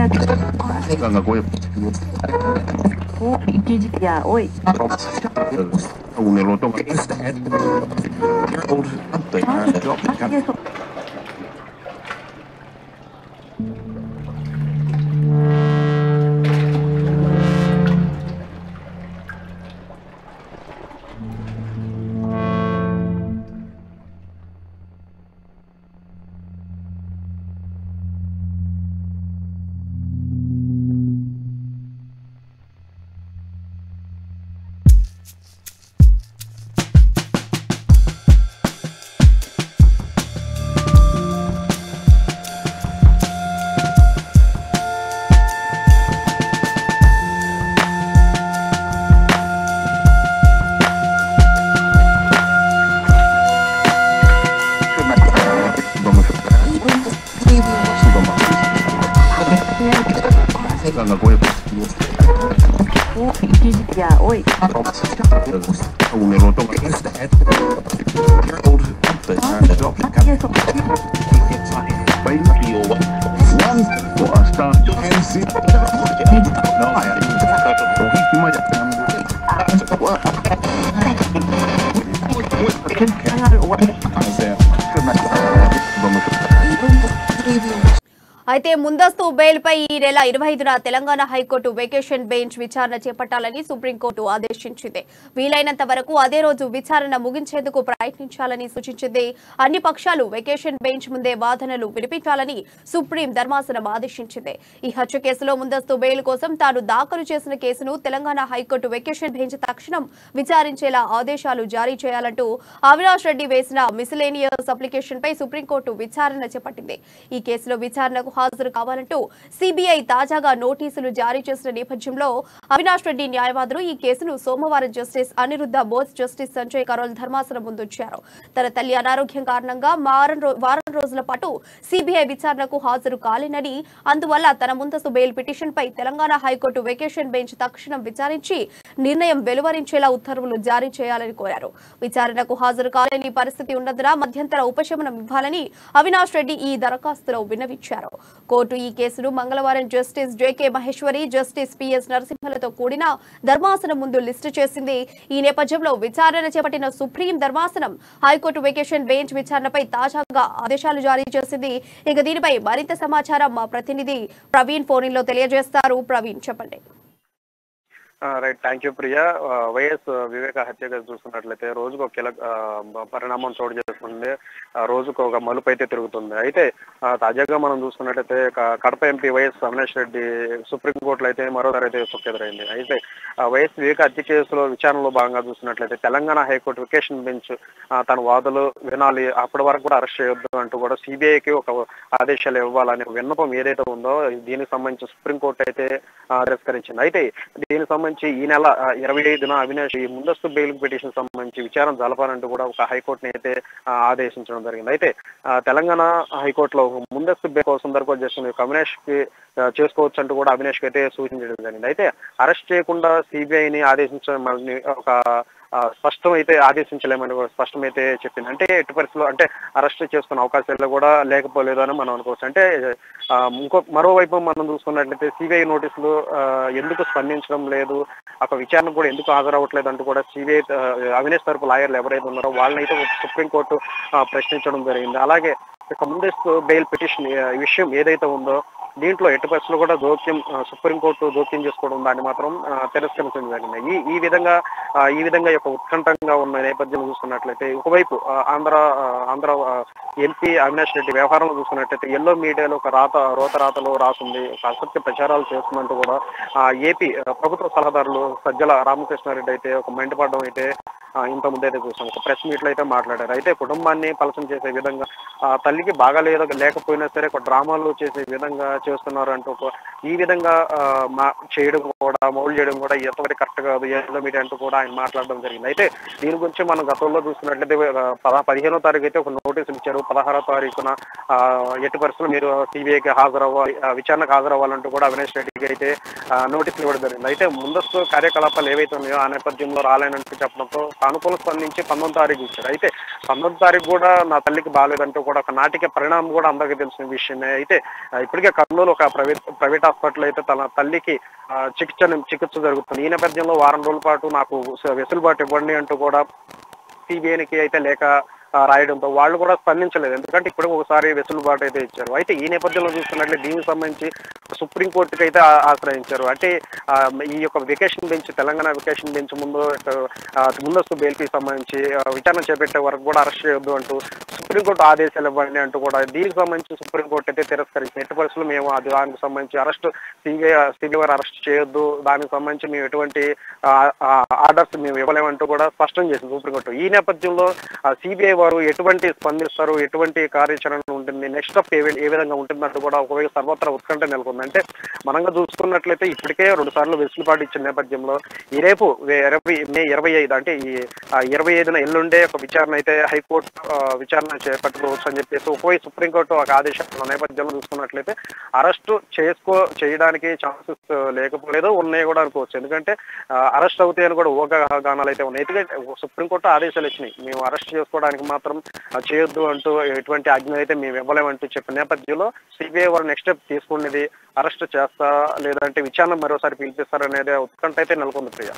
Ganga Goy. Ya, hoy. Un eloto. Ganga Goy. Ya, hoy. Un eloto. అయితే ముందస్తు బెయిల్పై ఈ నెల 25న తెలంగాణ హైకోర్టు వెకేషన్ బెంచ్ విచారణ చేపట్టాలని సుప్రీంకోర్టు ఆదేశించింది. వీలైనంత వరకు అదే రోజు విచారణ ముగించేందుకు ప్రయత్నించాలని సూచించింది. అన్ని పక్షాలు వెకేషన్ బెంచ్ ముందే వాదనలు వినిపించాలని సుప్రీం ధర్మాసనం ఆదేశించింది. ఈ హత్య కేసులో ముందస్తు బెయిల్ కోసం తాను దాఖలు చేసిన కేసును తెలంగాణ హైకోర్టు వెకేషన్ బెంచ్ తక్షణం విచారించేలా ఆదేశాలు జారీ చేయాలంటూ అవినాష్ రెడ్డి వేసిన మిసిలేనియస్ అప్లికేషన్ పై సుప్రీంకోర్టు విచారణ చేపట్టింది. ఈ కేసులో విచారణకు హాజరు కావాలంటూ సిబిఐ తాజాగా నోటీసులు జారీ చేసిన నేపథ్యంలో అవినాష్ రెడ్డి న్యాయవాదులు ఈ కేసును సోమవారం జస్టిస్ అనిరుద్ధ బోస్, జస్టిస్ సంజయ్ కరోల్ ధర్మాసనం ముందుంచారు. తన తల్లి అనారోగ్యం కారణంగా వారం రోజుల పాటు సిబిఐ విచారణకు హాజరు కాలేనని, అందువల్ల తన ముందస్తు బెయిల్ పిటిషన్ పై తెలంగాణ హైకోర్టు వెకేషన్ బెంచ్ తక్షణం విచారించి నిర్ణయం వెలువరించేలా ఉత్తర్వులు జారీ చేయాలని కోరారు. విచారణకు హాజరు కాలేని పరిస్థితి ఉన్నందున మధ్యంతర ఉపశమనం ఇవ్వాలని అవినాష్ రెడ్డి ఈ దరఖాస్తులో విన్నవించారు. కోర్టు ఈ కేసును మంగళవారం justice JK Maheshwari, justice PS నరసింహలతో కూడిన ధర్మాసనం ముందు లిస్టు చేసింది. ఈ నేపథ్యంలో విచారణ చేపట్టిన సుప్రీం ధర్మాసనం హైకోర్టు వెకేషన్ బెంచ్ విచారణపై తాజాగా ఆదేశాలు జారీ చేసింది. ఇక దీనిపై మరింత సమాచారం మా ప్రతినిధి ప్రవీణ్ ఫోన్ లో తెలియజేస్తారు. ప్రవీణ్, చెప్పండి. Right, thank you Priya. YS Viveka హత్యగా చూస్తున్నట్లయితే రోజుకు ఒక కీలక పరిణామం చోటు చేసుకుంది. రోజుకు ఒక మలుపు అయితే తిరుగుతుంది. అయితే తాజాగా మనం చూసుకున్నట్లయితే కడప ఎంపీ వైఎస్ అవినాష్ రెడ్డి సుప్రీంకోర్టులో అయితే మరోసారి అయితే సుక్కెదురైంది. అయితే వైఎస్ వివేక హత్య కేసులో విచారణలో భాగంగా చూస్తున్నట్లయితే తెలంగాణ హైకోర్టు వెకేషన్ బెంచ్ తన వాదులు వినాలి, అప్పటి వరకు కూడా అరెస్ట్ చేయొద్దు అంటూ కూడా సిబిఐకి ఒక ఆదేశాలు ఇవ్వాలనే విన్నపం ఏదైతే ఉందో దీనికి సంబంధించి సుప్రీంకోర్టు అయితే తిరస్కరించింది. అయితే దీనికి సంబంధించి ఈ నెల 25న అవినాష్ ఈ ముందస్తు బెయిల్ పిటిషన్ సంబంధించి విచారణ జరపాలంటూ కూడా ఒక హైకోర్టుని అయితే ఆదేశించడం జరిగింది. అయితే తెలంగాణ హైకోర్టులో ముందస్తు బెయిల్ కోసం దరఖాస్తు చేస్తున్న అవినాష్ కి చేసుకోవచ్చు అంటూ కూడా అవినాష్ కి అయితే సూచించడం జరిగింది. అయితే అరెస్ట్ చేయకుండా సిబిఐని ఆదేశించడం ఒక స్పష్టమైతే ఆదేశించలేమని స్పష్టమైతే చెప్పింది. అంటే ఎట్టి పరిస్థితుల్లో అంటే అరెస్ట్ చేసుకునే అవకాశాలు కూడా లేకపోలేదు అని మనం అనుకోవచ్చు. అంటే మరోవైపు మనం చూసుకున్నట్లయితే సిబిఐ నోటీసులు ఎందుకు స్పందించడం లేదు, ఒక విచారణ కూడా ఎందుకు హాజరవ్వట్లేదు అంటూ కూడా సిబిఐ అవినాష్ తరపు లాయర్లు ఎవరైతే ఉన్నారో వాళ్ళనైతే సుప్రీంకోర్టు ప్రశ్నించడం జరిగింది. అలాగే ఇక ముందస్తు బెయిల్ పిటిషన్ విషయం ఏదైతే ఉందో దీంట్లో ఎట్టి పరిస్థితుల్లో కూడా సుప్రీంకోర్టు జోక్యం చేసుకోవడం దాన్ని మాత్రం తిరస్కరించడం జరిగింది. ఈ విధంగా యొక్క ఉత్కంఠంగా ఉన్న నేపథ్యంలో చూసుకున్నట్లయితే ఒకవైపు ఆంధ్ర ఎంపీ అవినాష్ రెడ్డి వ్యవహారంలో చూసుకున్నట్లయితే ఎల్లో మీడియాలో ఒక రోతరాతలో రాసింది, ఒక అసత్య ప్రచారాలు చేస్తున్నట్టు కూడా ఏపీ ప్రభుత్వ సలహాదారులు సజ్జల రామకృష్ణారెడ్డి అయితే ఒక మండిపడడం అయితే ఇంత ముందైతే చూసాం. ఒక ప్రెస్ మీట్లో అయితే మాట్లాడారు. అయితే కుటుంబాన్ని పలసం చేసే విధంగా తల్లికి బాగా లేకపోయినా సరే ఒక డ్రామాలు చేసే విధంగా చేస్తున్నారు అంటూ ఈ విధంగా చేయడం కూడా మౌల్డ్ చేయడం కూడా ఎంతవరకు కరెక్ట్ కాదు ఎల్లో మీడియా అంటూ కూడా ఆయన మాట్లాడడం జరిగింది. అయితే దీని గురించి మనం గతంలో చూస్తున్నట్లయితే 15వ తారీఖు అయితే ఒక నోటీసులు ఇచ్చారు. 16వ తారీఖున ఎట్టి పరిస్థితుల్లో మీరు సిబిఐకి హాజరవ్వాలి, విచారణకు హాజరవ్వాలంటూ కూడా అవినాష్ రెడ్డికి అయితే నోటీసులు ఇవ్వడం జరిగింది. అయితే ముందస్తు కార్యకలాపాలు ఏవైతే ఉన్నాయో ఆ నేపథ్యంలో రాలేనంటూ చెప్పడంతో సానుకూల స్పందించి 19వ తారీఖు ఇచ్చారు. అయితే 19వ తారీఖు కూడా నా తల్లికి బాగాలేదంటూ కూడా ఒక నాటిక పరిణామం కూడా అందరికీ తెలిసిన విషయమే. అయితే ఇప్పటికే కర్నూలు ఒక ప్రైవేట్ హాస్పిటల్ అయితే తన తల్లికి చికిత్స జరుగుతుంది. ఈ నేపథ్యంలో వారం రోజుల పాటు నాకు వెసులుబాటు ఇవ్వండి అంటూ కూడా సిబిఐకి అయితే లేఖ రాయడంతో వాళ్ళు కూడా స్పందించలేదు. ఎందుకంటే ఇప్పుడు ఒకసారి వెసులుబాటు అయితే ఇచ్చారు. అయితే ఈ నేపథ్యంలో చూస్తున్నట్లయితే దీనికి సంబంధించి సుప్రీంకోర్టుకి అయితే ఆశ్రయించారు. అంటే ఈ యొక్క vacation bench, Telangana vacation bench ముందస్తు బెయిల్కి సంబంధించి విచారణ చేపట్టే వరకు కూడా అరెస్ట్ చేయొద్దు అంటూ సుప్రీంకోర్టు ఆదేశాలు ఇవ్వండి అంటూ కూడా దీనికి సంబంధించి సుప్రీంకోర్టు అయితే తిరస్కరించింది. ఎట్టి పరిస్థితులు మేము దానికి సంబంధించి సిబిఐ వారు అరెస్ట్ చేయొద్దు, దానికి సంబంధించి మేము ఎటువంటి ఆర్డర్స్ మేము ఇవ్వలేమంటూ కూడా స్పష్టం చేసింది సుప్రీంకోర్టు. ఈ నేపథ్యంలో సిబిఐ వారు ఎటువంటి స్పందిస్తారు, ఎటువంటి కార్యాచరణ ఉంటుంది, నెక్స్ట్ స్టెప్ ఏ విధంగా ఉంటుందంటూ కూడా ఒకవేళ సర్వత్రా ఉత్కంఠ నెలకొంది. అంటే మనంగా చూసుకున్నట్లయితే ఇప్పటికే 2 సార్లు వెసులుబాటు ఇచ్చిన నేపథ్యంలో ఈ రేపు మే 25 అంటే ఈ 25న ఎల్లుండే ఒక విచారణ అయితే హైకోర్టు విచారణ చేపట్టుకోవచ్చు అని చెప్పేసి ఒకవైపు సుప్రీంకోర్టు ఒక ఆదేశాల నేపథ్యంలో చూసుకున్నట్లయితే అరెస్టు చేయడానికి ఛాన్సెస్ లేకపోలేదు, ఉన్నాయి కూడా అనుకోవచ్చు. ఎందుకంటే అరెస్ట్ అవుతాయని కూడా ఊహాగానాలు అయితే ఉన్నాయి. ఎందుకంటే సుప్రీంకోర్టు ఆదేశాలు ఇచ్చినాయి, మేము అరెస్ట్ చేసుకోవడానికి మాత్రం చేయొద్దు అంటూ ఎటువంటి ఆజ్ఞ అయితే మేము ఇవ్వలేమంటూ చెప్పిన నేపథ్యంలో సిబిఐ వారు నెక్స్ట్ స్టెప్ తీసుకునేది అరెస్ట్ చేస్తా లేదంటే విచారణ మరోసారి పిలిపిస్తారనేది ఉత్కంఠ అయితే నెలకొంది ప్రియ.